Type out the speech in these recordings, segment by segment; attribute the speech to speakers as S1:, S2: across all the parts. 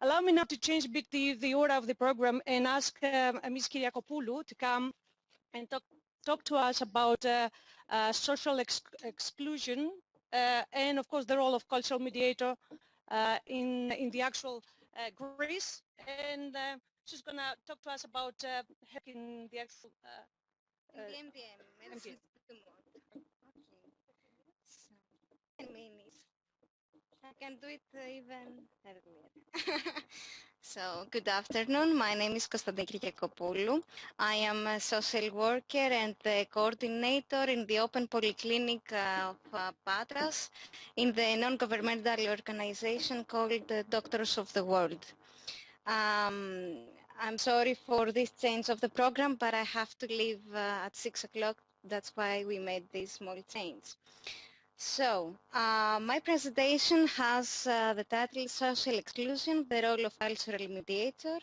S1: Allow me now to change a bit the order of the program and ask Ms. Kyriakopoulou to come and talk to us about social exclusion and, of course, the role of cultural mediator in the actual Greece. And she's going to talk to us about in the actual
S2: MDM. Okay. So, 10 minutes. I can do it even earlier. So, good afternoon. My name is Konstantina Kyriakopoulou. I am a social worker and the coordinator in the Open Polyclinic of Patras in the non-governmental organization called Doctors of the World. I'm sorry for this change of the program, but I have to leave at 6 o'clock. That's why we made this small change. So, my presentation has the title Social Exclusion, the Role of Cultural Mediator.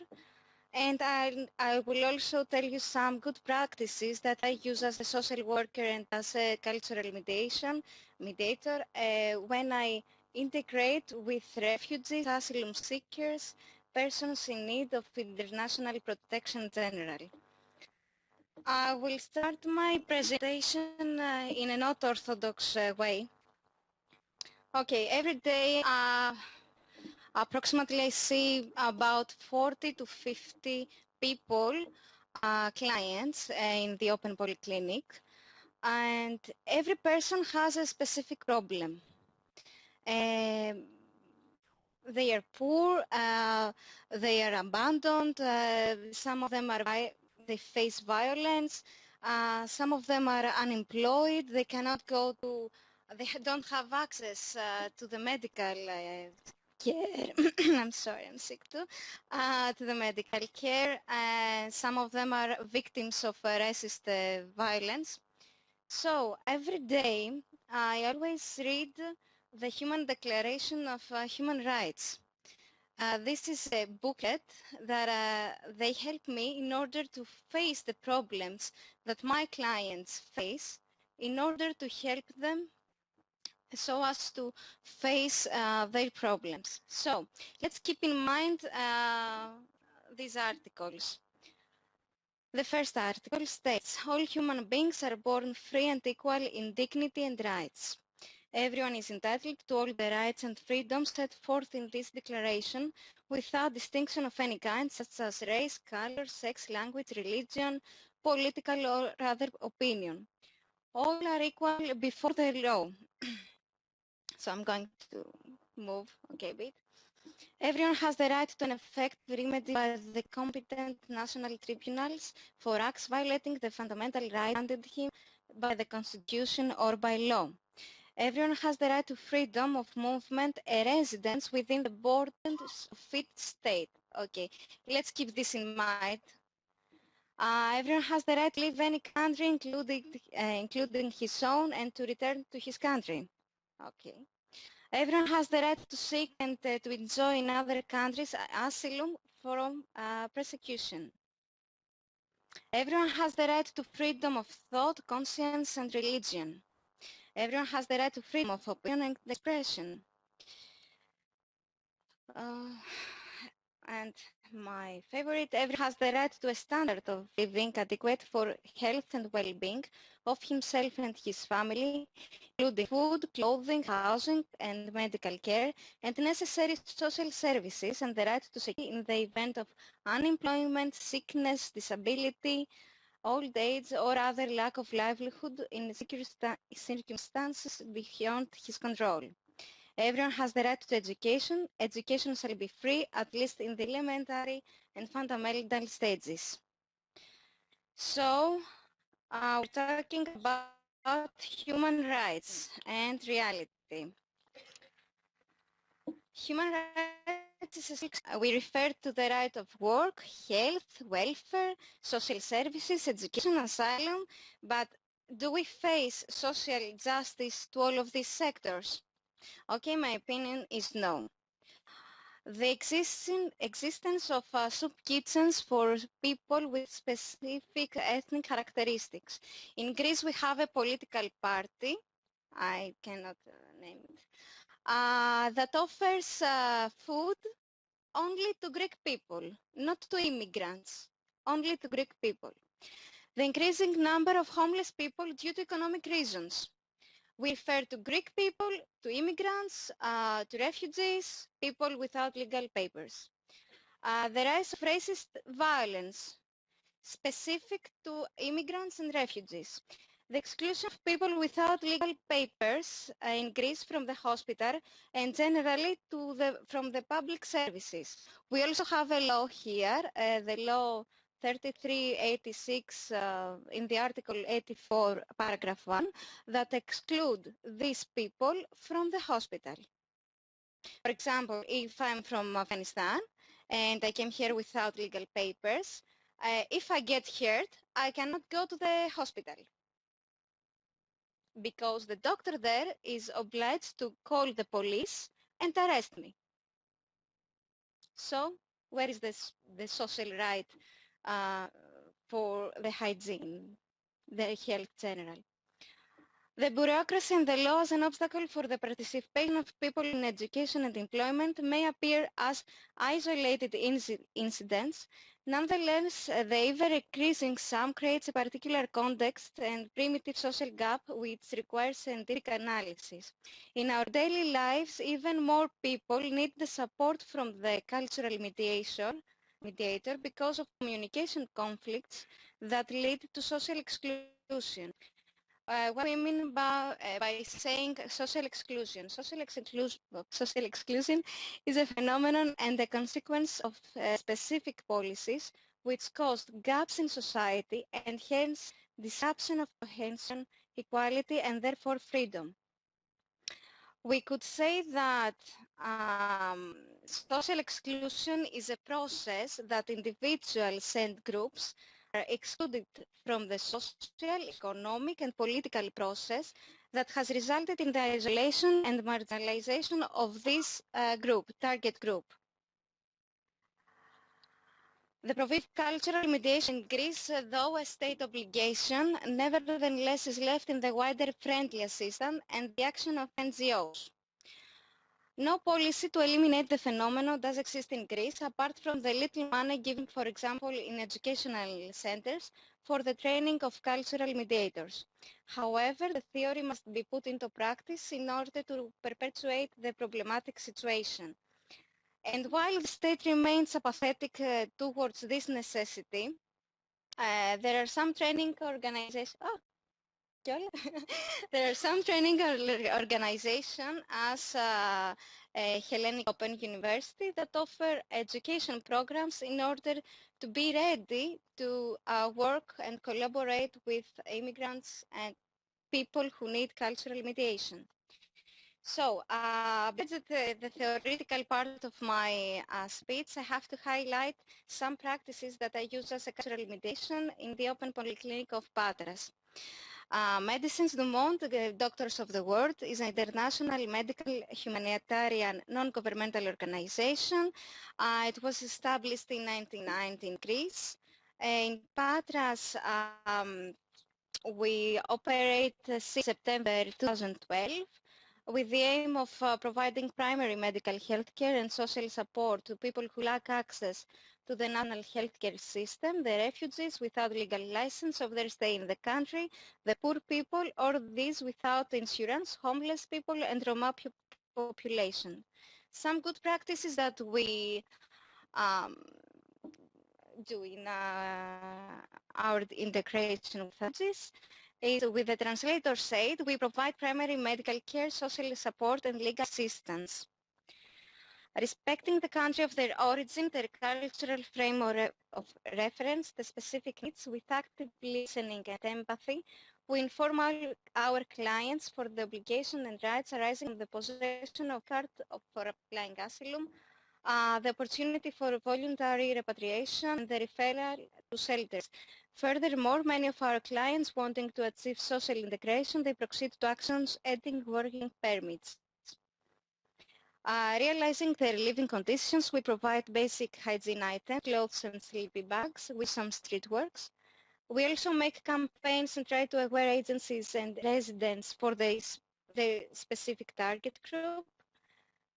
S2: And I will also tell you some good practices that I use as a social worker and as a cultural mediator when I integrate with refugees, asylum seekers, persons in need of international protection generally. I will start my presentation in a not orthodox way. Okay, every day approximately I see about 40 to 50 people, clients in the Open Polyclinic, and every person has a specific problem. They are poor, they are abandoned, some of them they face violence, some of them are unemployed, they cannot go to, they don't have access to the medical care. I'm sorry, I'm sick too. To the medical care. Some of them are victims of racist violence. So every day I always read the Human Declaration of Human Rights. This is a booklet that they help me in order to face the problems that my clients face in order to help them so as to face their problems. So let's keep in mind these articles. The first article states, all human beings are born free and equal in dignity and rights. Everyone is entitled to all the rights and freedoms set forth in this declaration without distinction of any kind, such as race, color, sex, language, religion, political or other opinion. All are equal before the law. So I'm going to move a bit. Everyone has the right to an effective remedy by the competent national tribunals for acts violating the fundamental rights granted him by the Constitution or by law. Everyone has the right to freedom of movement, a residence within the borders of each state. Okay, let's keep this in mind. Everyone has the right to leave any country, including his own, and to return to his country. Okay. Everyone has the right to seek and to enjoy in other countries asylum from persecution. Everyone has the right to freedom of thought, conscience, and religion. Everyone has the right to freedom of opinion and expression. And my favorite, everyone has the right to a standard of living adequate for health and well-being of himself and his family, including food, clothing, housing, and medical care, and necessary social services, and the right to security in the event of unemployment, sickness, disability, old age, or other lack of livelihood in circumstances beyond his control. Everyone has the right to education. Education shall be free, at least in the elementary and fundamental stages. So, we're talking about human rights and reality. Human rights is we refer to the right of work, health, welfare, social services, education, asylum, but do we face social justice to all of these sectors? Okay, my opinion is no. The existence of soup kitchens for people with specific ethnic characteristics. In Greece, we have a political party, I cannot name it, that offers food only to Greek people, not to immigrants, only to Greek people. The increasing number of homeless people due to economic reasons. We refer to Greek people, to immigrants, to refugees, people without legal papers. The rise of racist violence specific to immigrants and refugees. The exclusion of people without legal papers in Greece from the hospital and generally from the public services. We also have a law here, the law 3386 in the Article 84, paragraph 1, that exclude these people from the hospital. For example, if I'm from Afghanistan and I came here without legal papers, if I get hurt, I cannot go to the hospital because the doctor there is obliged to call the police and arrest me. So where is the social right for the hygiene, the health general? The bureaucracy and the law as an obstacle for the participation of people in education and employment may appear as isolated incidents. Nonetheless, the ever-increasing sum creates a particular context and primitive social gap which requires scientific analysis. In our daily lives, even more people need the support from the cultural mediator because of communication conflicts that lead to social exclusion. What we mean by saying social exclusion. Social exclusion is a phenomenon and a consequence of specific policies which caused gaps in society and hence disruption of cohesion, equality and therefore freedom. We could say that social exclusion is a process that individuals and groups are excluded from the social, economic and political process that has resulted in the isolation and marginalization of this target group. The provision of cultural mediation in Greece, though a state obligation, nevertheless is left in the wider friendly system and the action of NGOs. No policy to eliminate the phenomenon does exist in Greece, apart from the little money given, for example, in educational centers for the training of cultural mediators. However, the theory must be put into practice in order to perpetuate the problematic situation. And while the state remains apathetic towards this necessity, there are some training organizations. There are some training organizations as Hellenic Open University that offer education programs in order to be ready to work and collaborate with immigrants and people who need cultural mediation. So, besides the theoretical part of my speech, I have to highlight some practices that I use as a cultural mediation in the Open Polyclinic of Patras. Medicines du Monde, Doctors of the World, is an international medical humanitarian non-governmental organization. It was established in 1990 in Greece. In Patras, we operate since September 2012 with the aim of providing primary medical health care and social support to people who lack access to the national healthcare system, the refugees without legal license of their stay in the country, the poor people, or these without insurance, homeless people, and Roma population. Some good practices that we do in our integration with refugees is with the translator's aid, we provide primary medical care, social support, and legal assistance. Respecting the country of their origin, their cultural frame of reference, the specific needs, with active listening and empathy, we inform our clients for the obligation and rights arising from the possession of card for applying asylum, the opportunity for voluntary repatriation, and the referral to shelters. Furthermore, many of our clients wanting to achieve social integration, they proceed to actions adding working permits. Realizing their living conditions, we provide basic hygiene items, clothes and sleeping bags with some street works. We also make campaigns and try to aware agencies and residents for the specific target group.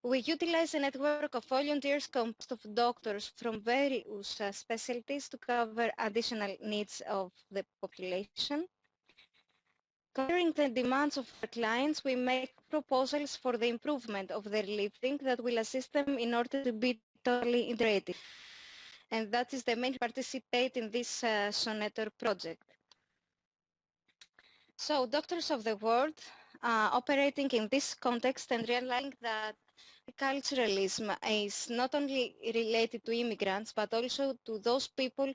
S2: We utilize a network of volunteers composed of doctors from various specialties to cover additional needs of the population. Considering the demands of our clients, we make proposals for the improvement of their living that will assist them in order to be totally integrated. And that is the main participate in this SONETOR project. So, doctors of the world operating in this context and realizing that culturalism is not only related to immigrants but also to those people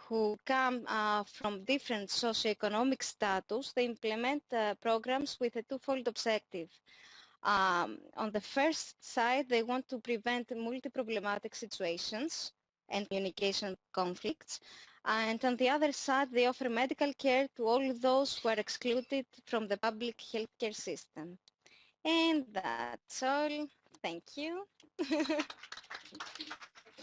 S2: who come from different socioeconomic status, they implement programs with a twofold objective. On the first side, they want to prevent multi-problematic situations and communication conflicts. And on the other side, they offer medical care to all those who are excluded from the public healthcare system. And that's all. Thank you.